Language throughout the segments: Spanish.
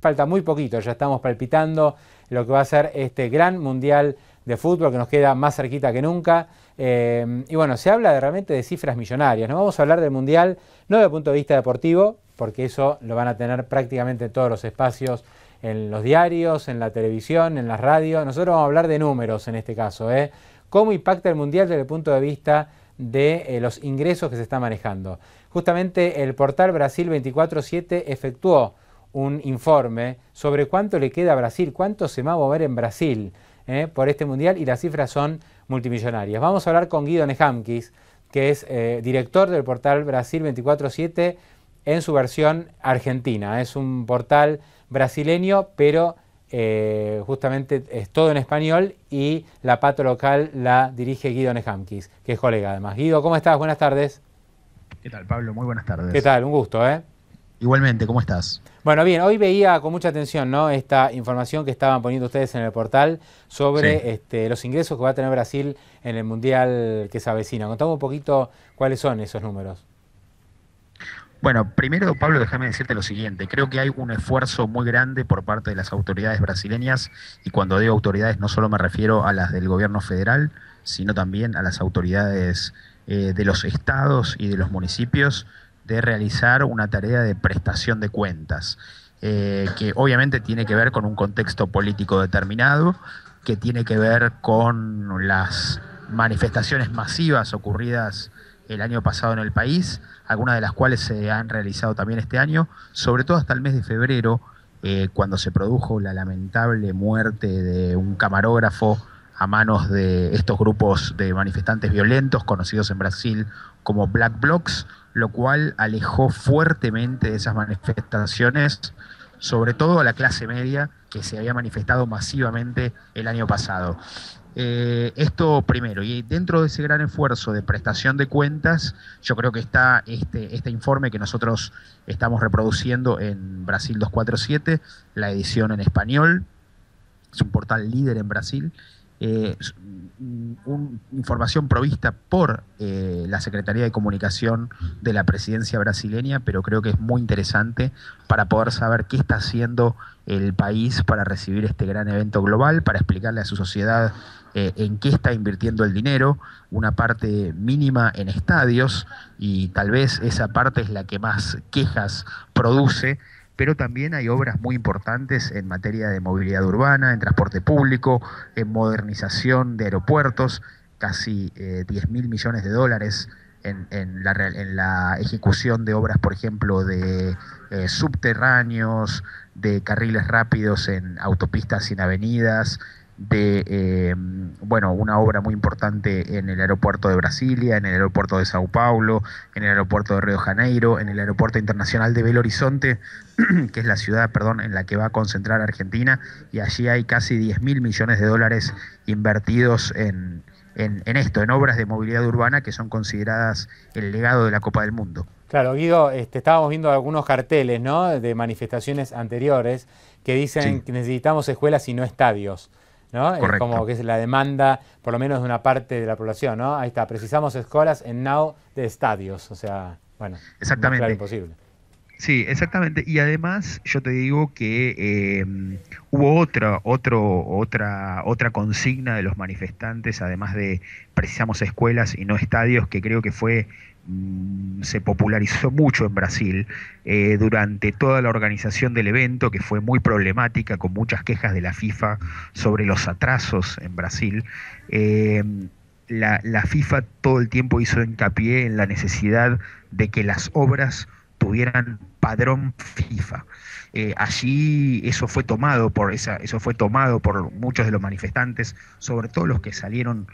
falta muy poquito, ya estamos palpitando lo que va a ser este gran mundial de fútbol que nos queda más cerquita que nunca. Y bueno, se habla realmente de cifras millonarias. No vamos a hablar del mundial, no desde el punto de vista deportivo, porque eso lo van a tener prácticamente en todos los espacios, en los diarios, en la televisión, en las radios. Nosotros vamos a hablar de números en este caso, ¿Cómo impacta el mundial desde el punto de vista de los ingresos que se están manejando? Justamente el portal Brasil 24/7 efectuó un informe sobre cuánto le queda a Brasil, cuánto se va a mover en Brasil por este mundial, y las cifras son multimillonarias. Vamos a hablar con Guido Nehamkis, que es director del portal Brasil 24/7 en su versión argentina. Es un portal brasileño, pero justamente es todo en español, y la pata local la dirige Guido Nehamkis, que es colega además. Guido, ¿cómo estás? Buenas tardes. ¿Qué tal, Pablo? Muy buenas tardes. ¿Qué tal? Un gusto, Igualmente, ¿cómo estás? Bueno, bien, hoy veía con mucha atención, ¿no?, esta información que estaban poniendo ustedes en el portal sobre los ingresos que va a tener Brasil en el Mundial que se avecina. Contame un poquito cuáles son esos números. Bueno, primero, Pablo, déjame decirte lo siguiente. Creo que hay un esfuerzo muy grande por parte de las autoridades brasileñas, y cuando digo autoridades no solo me refiero a las del gobierno federal, sino también a las autoridades de los estados y de los municipios, de realizar una tarea de prestación de cuentas, que obviamente tiene que ver con un contexto político determinado, que tiene que ver con las manifestaciones masivas ocurridas el año pasado en el país, algunas de las cuales se han realizado también este año, sobre todo hasta el mes de febrero, cuando se produjo la lamentable muerte de un camarógrafo a manos de estos grupos de manifestantes violentos conocidos en Brasil como Black Blocs, lo cual alejó fuertemente de esas manifestaciones, sobre todo a la clase media, que se había manifestado masivamente el año pasado. Esto primero, y dentro de ese gran esfuerzo de prestación de cuentas, yo creo que está este informe que nosotros estamos reproduciendo en Brasil 247, la edición en español. Es un portal líder en Brasil. Información provista por la Secretaría de Comunicación de la Presidencia brasileña, pero creo que es muy interesante para poder saber qué está haciendo el país para recibir este gran evento global, para explicarle a su sociedad en qué está invirtiendo el dinero, una parte mínima en estadios, y tal vez esa parte es la que más quejas produce, pero también hay obras muy importantes en materia de movilidad urbana, en transporte público, en modernización de aeropuertos, casi 10.000 millones de dólares en la ejecución de obras, por ejemplo, de subterráneos, de carriles rápidos en autopistas y en avenidas, de una obra muy importante en el aeropuerto de Brasilia, en el aeropuerto de Sao Paulo, en el aeropuerto de Río de Janeiro, en el aeropuerto internacional de Belo Horizonte, que es la ciudad, en la que va a concentrar Argentina, y allí hay casi 10.000 millones de dólares invertidos en esto, en obras de movilidad urbana que son consideradas el legado de la Copa del Mundo. Claro, Guido, estábamos viendo algunos carteles, ¿no?, de manifestaciones anteriores que dicen que necesitamos escuelas y no estadios, ¿no? Es como que es la demanda, por lo menos de una parte de la población, ¿no? Ahí está, precisamos escuelas en now de estadios, o sea, bueno, exactamente. Claro, imposible. Sí, exactamente. Y además yo te digo que hubo otra consigna de los manifestantes, además de precisamos escuelas y no estadios, que creo que se popularizó mucho en Brasil durante toda la organización del evento, que fue muy problemática, con muchas quejas de la FIFA sobre los atrasos en Brasil. La FIFA todo el tiempo hizo hincapié en la necesidad de que las obras tuvieran padrón FIFA. Allí eso fue tomado por muchos de los manifestantes, sobre todo los que salieron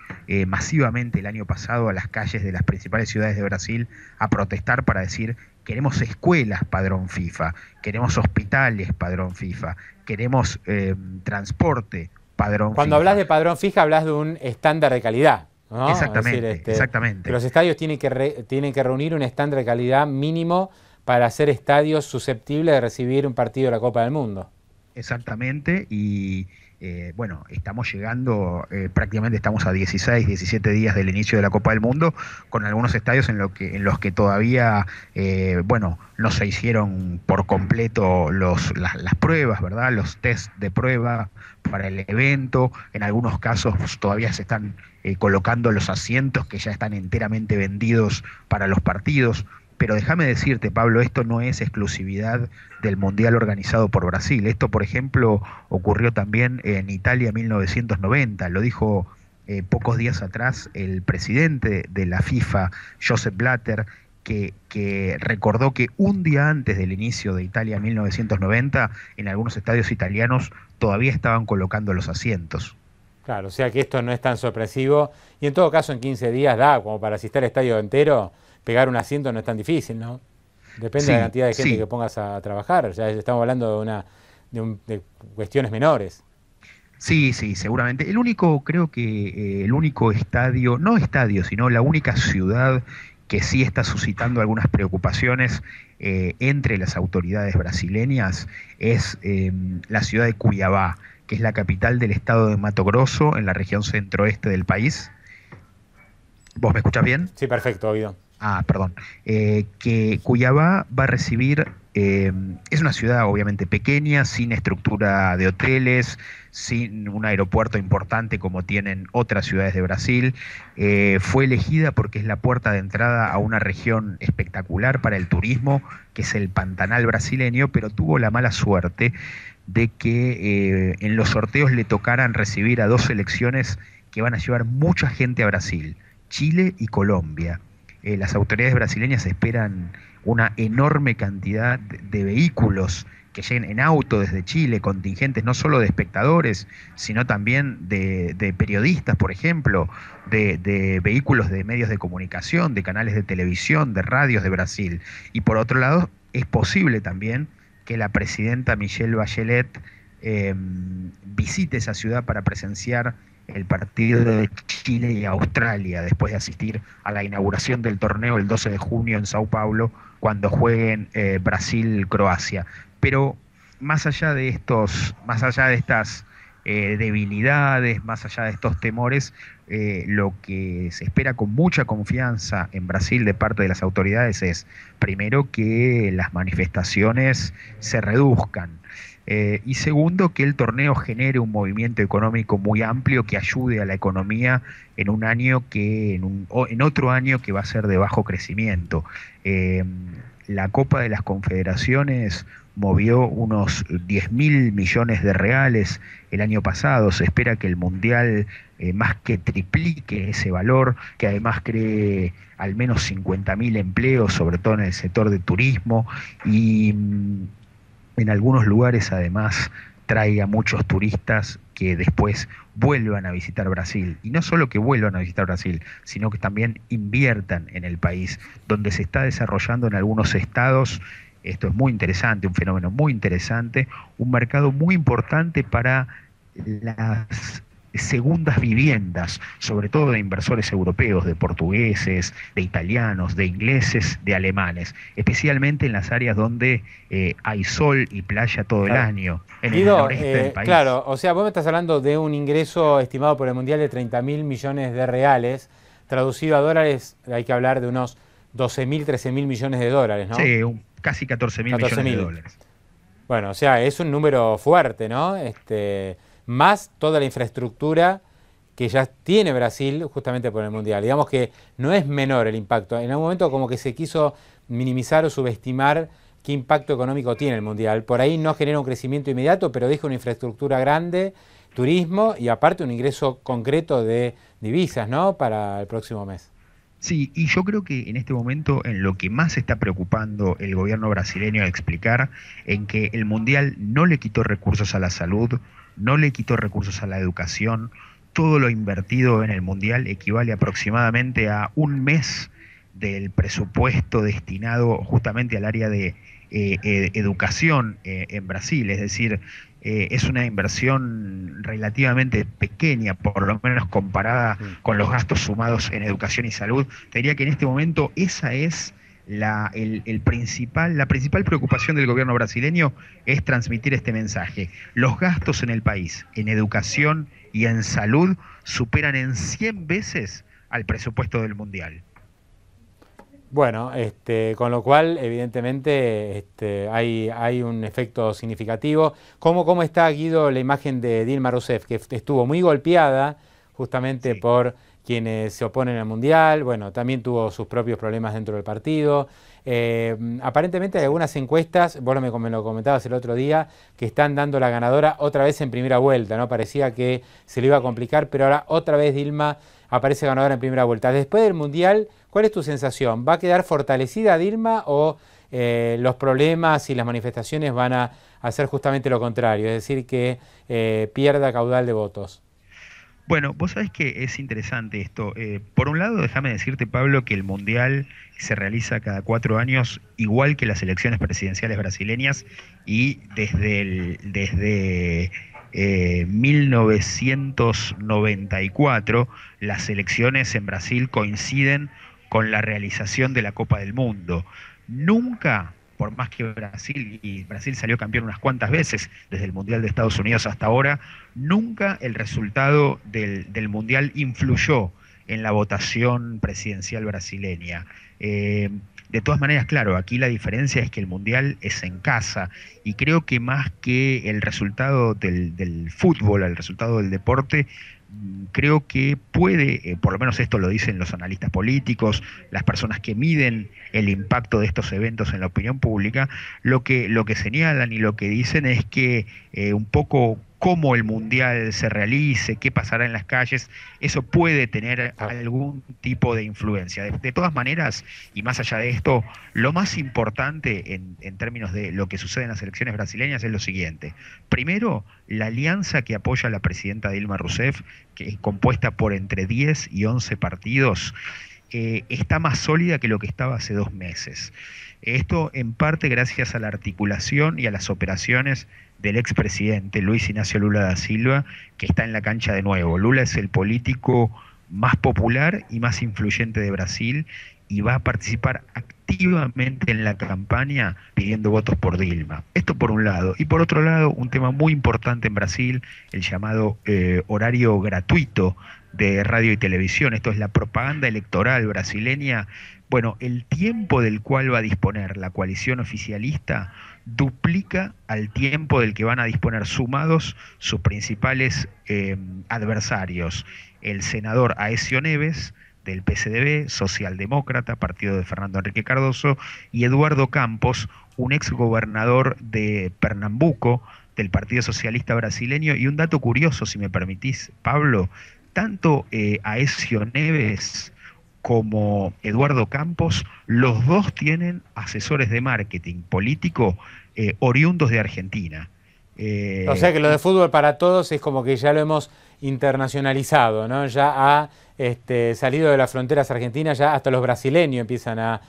masivamente el año pasado a las calles de las principales ciudades de Brasil a protestar para decir: queremos escuelas padrón FIFA, queremos hospitales padrón FIFA, queremos transporte padrón FIFA. Cuando hablas de padrón FIFA, hablas de un estándar de calidad, ¿no? Exactamente, es decir, exactamente. Que los estadios tienen que reunir un estándar de calidad mínimo para ser estadios susceptibles de recibir un partido de la Copa del Mundo. Exactamente, y bueno, estamos llegando, prácticamente estamos a 16, 17 días del inicio de la Copa del Mundo, con algunos estadios en los que todavía, bueno, no se hicieron por completo las pruebas, ¿verdad? Los test de prueba para el evento. En algunos casos pues, todavía se están colocando los asientos que ya están enteramente vendidos para los partidos. Pero déjame decirte, Pablo, esto no es exclusividad del Mundial organizado por Brasil. Esto, por ejemplo, ocurrió también en Italia en 1990. Lo dijo pocos días atrás el presidente de la FIFA, Josep Blatter, que recordó que un día antes del inicio de Italia en 1990, en algunos estadios italianos todavía estaban colocando los asientos. Claro, o sea que esto no es tan sorpresivo y en todo caso en 15 días da como para asistir al estadio entero, pegar un asiento no es tan difícil, ¿no? Depende de la Sí, cantidad de gente sí. que pongas a trabajar, ya estamos hablando de cuestiones menores. Sí, sí, seguramente. El único, creo que el único estadio, no estadio, sino la única ciudad que sí está suscitando algunas preocupaciones entre las autoridades brasileñas es la ciudad de Cuiabá, que es la capital del estado de Mato Grosso, en la región centroeste del país. ¿Vos me escuchás bien? Sí, perfecto, Guido. Ah, perdón. Que Cuiabá va a recibir, es una ciudad obviamente pequeña, sin estructura de hoteles, sin un aeropuerto importante como tienen otras ciudades de Brasil. Fue elegida porque es la puerta de entrada a una región espectacular para el turismo, que es el Pantanal brasileño, pero tuvo la mala suerte de que en los sorteos le tocaran recibir a dos selecciones que van a llevar mucha gente a Brasil, Chile y Colombia. Las autoridades brasileñas esperan una enorme cantidad de vehículos que lleguen en auto desde Chile, contingentes no solo de espectadores, sino también de periodistas, por ejemplo, de vehículos de medios de comunicación, de canales de televisión, de radios de Brasil. Y por otro lado, es posible también que la presidenta Michelle Bachelet visite esa ciudad para presenciar el partido de Chile y Australia, después de asistir a la inauguración del torneo el 12 de junio en Sao Paulo, cuando jueguen Brasil-Croacia. Pero más allá de estas debilidades, más allá de estos temores, lo que se espera con mucha confianza en Brasil de parte de las autoridades es, primero, que las manifestaciones se reduzcan. Y segundo, que el torneo genere un movimiento económico muy amplio que ayude a la economía en un año en otro año que va a ser de bajo crecimiento. La Copa de las Confederaciones movió unos 10.000 millones de reales el año pasado. Se espera que el Mundial más que triplique ese valor, que además cree al menos 50.000 empleos, sobre todo en el sector de turismo, y en algunos lugares además trae a muchos turistas que después vuelvan a visitar Brasil. Y no solo que vuelvan a visitar Brasil, sino que también inviertan en el país, donde se está desarrollando en algunos estados, esto es muy interesante, un fenómeno muy interesante, un mercado muy importante para las segundas viviendas, sobre todo de inversores europeos, de portugueses, de italianos, de ingleses, de alemanes, especialmente en las áreas donde hay sol y playa todo el Claro. año, en el Guido, noreste del país. claro, o sea, vos me estás hablando de un ingreso estimado por el Mundial de 30.000 millones de reales, traducido a dólares hay que hablar de unos 12.000, 13.000 millones de dólares, ¿no? Sí, casi 14.000 millones de dólares. Bueno, o sea, es un número fuerte, ¿no? Más toda la infraestructura que ya tiene Brasil justamente por el Mundial. Digamos que no es menor el impacto. En algún momento como que se quiso minimizar o subestimar qué impacto económico tiene el Mundial. Por ahí no genera un crecimiento inmediato, pero deja una infraestructura grande, turismo y aparte un ingreso concreto de divisas, ¿no? Para el próximo mes. Sí, y yo creo que en este momento en lo que más se está preocupando el gobierno brasileño es explicar en que el Mundial no le quitó recursos a la salud, no le quitó recursos a la educación, todo lo invertido en el Mundial equivale aproximadamente a un mes del presupuesto destinado justamente al área de educación en Brasil, es decir, es una inversión relativamente pequeña, por lo menos comparada con los gastos sumados en educación y salud. Te diría que en este momento esa es la principal preocupación del gobierno brasileño es transmitir este mensaje. Los gastos en el país, en educación y en salud, superan en 100 veces al presupuesto del Mundial. Bueno, con lo cual, evidentemente, hay un efecto significativo. ¿Cómo está, Guido, la imagen de Dilma Rousseff, que estuvo muy golpeada justamente Sí. por quienes se oponen al Mundial? Bueno, también tuvo sus propios problemas dentro del partido. Aparentemente hay algunas encuestas, vos me lo comentabas el otro día, que están dando la ganadora otra vez en primera vuelta, ¿no? Parecía que se le iba a complicar, pero ahora otra vez Dilma aparece ganadora en primera vuelta. Después del Mundial, ¿cuál es tu sensación? ¿Va a quedar fortalecida Dilma o los problemas y las manifestaciones van a hacer justamente lo contrario? Es decir, que pierda caudal de votos. Bueno, vos sabés que es interesante esto. Por un lado, déjame decirte, Pablo, que el Mundial se realiza cada 4 años, igual que las elecciones presidenciales brasileñas, y desde 1994 las elecciones en Brasil coinciden con la realización de la Copa del Mundo. Nunca, por más que Brasil salió campeón unas cuantas veces, desde el Mundial de Estados Unidos hasta ahora, nunca el resultado del Mundial influyó en la votación presidencial brasileña. De todas maneras, claro, aquí la diferencia es que el Mundial es en casa, y creo que más que el resultado del fútbol, el resultado del deporte, creo que puede, por lo menos esto lo dicen los analistas políticos, las personas que miden el impacto de estos eventos en la opinión pública, lo que señalan y lo que dicen es que un poco cómo el Mundial se realice, qué pasará en las calles, eso puede tener algún tipo de influencia. De todas maneras, y más allá de esto, lo más importante en términos de lo que sucede en las elecciones brasileñas es lo siguiente. Primero, la alianza que apoya a la presidenta Dilma Rousseff, que es compuesta por entre 10 y 11 partidos, está más sólida que lo que estaba hace 2 meses. Esto en parte gracias a la articulación y a las operaciones del expresidente Luis Ignacio Lula da Silva, que está en la cancha de nuevo. Lula es el político más popular y más influyente de Brasil, y va a participar activamente en la campaña pidiendo votos por Dilma. Esto por un lado. Y por otro lado, un tema muy importante en Brasil, el llamado horario gratuito de radio y televisión. Esto es la propaganda electoral brasileña. Bueno, el tiempo del cual va a disponer la coalición oficialista duplica al tiempo del que van a disponer sumados sus principales adversarios. El senador Aécio Neves, del PSDB, socialdemócrata, partido de Fernando Henrique Cardoso, y Eduardo Campos, un exgobernador de Pernambuco, del Partido Socialista Brasileño. Y un dato curioso, si me permitís, Pablo, tanto Aécio Neves como Eduardo Campos, los dos tienen asesores de marketing político oriundos de Argentina. O sea que lo de fútbol para todos es como que ya lo hemos internacionalizado, ¿no? Ya ha salido de las fronteras argentinas, ya hasta los brasileños empiezan a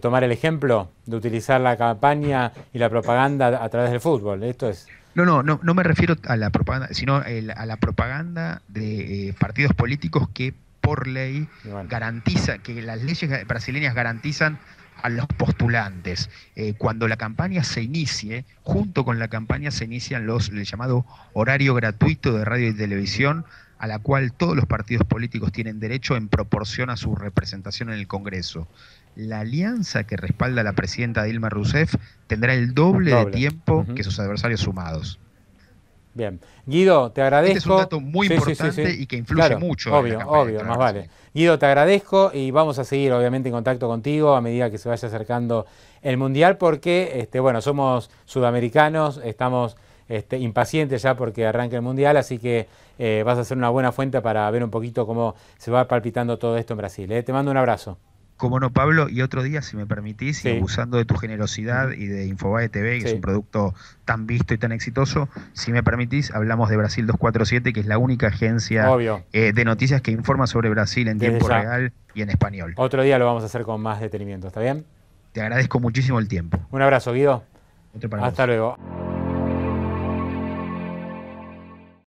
tomar el ejemplo de utilizar la campaña y la propaganda a través del fútbol. Esto es... No me refiero a la propaganda, sino a la propaganda de partidos políticos que por ley garantiza, que las leyes brasileñas garantizan a los postulantes. Cuando la campaña se inicie, junto con la campaña se inician el llamado horario gratuito de radio y televisión, a la cual todos los partidos políticos tienen derecho en proporción a su representación en el Congreso. La alianza que respalda a la presidenta Dilma Rousseff tendrá el doble de tiempo que sus adversarios sumados. Bien. Guido, te agradezco. Este es un dato muy importante y que influye mucho. Obvio, más vale. Guido, te agradezco y vamos a seguir obviamente en contacto contigo a medida que se vaya acercando el Mundial, porque bueno, somos sudamericanos, estamos impacientes ya porque arranque el Mundial, así que vas a ser una buena fuente para ver un poquito cómo se va palpitando todo esto en Brasil. Te mando un abrazo. Como no, Pablo, y otro día, si me permitís, y abusando de tu generosidad y de Infobae TV, que es un producto tan visto y tan exitoso, si me permitís, hablamos de Brasil 247, que es la única agencia de noticias que informa sobre Brasil en tiempo real y en español. Otro día lo vamos a hacer con más detenimiento, ¿está bien? Te agradezco muchísimo el tiempo. Un abrazo, Guido. Otro para Hasta vos. luego.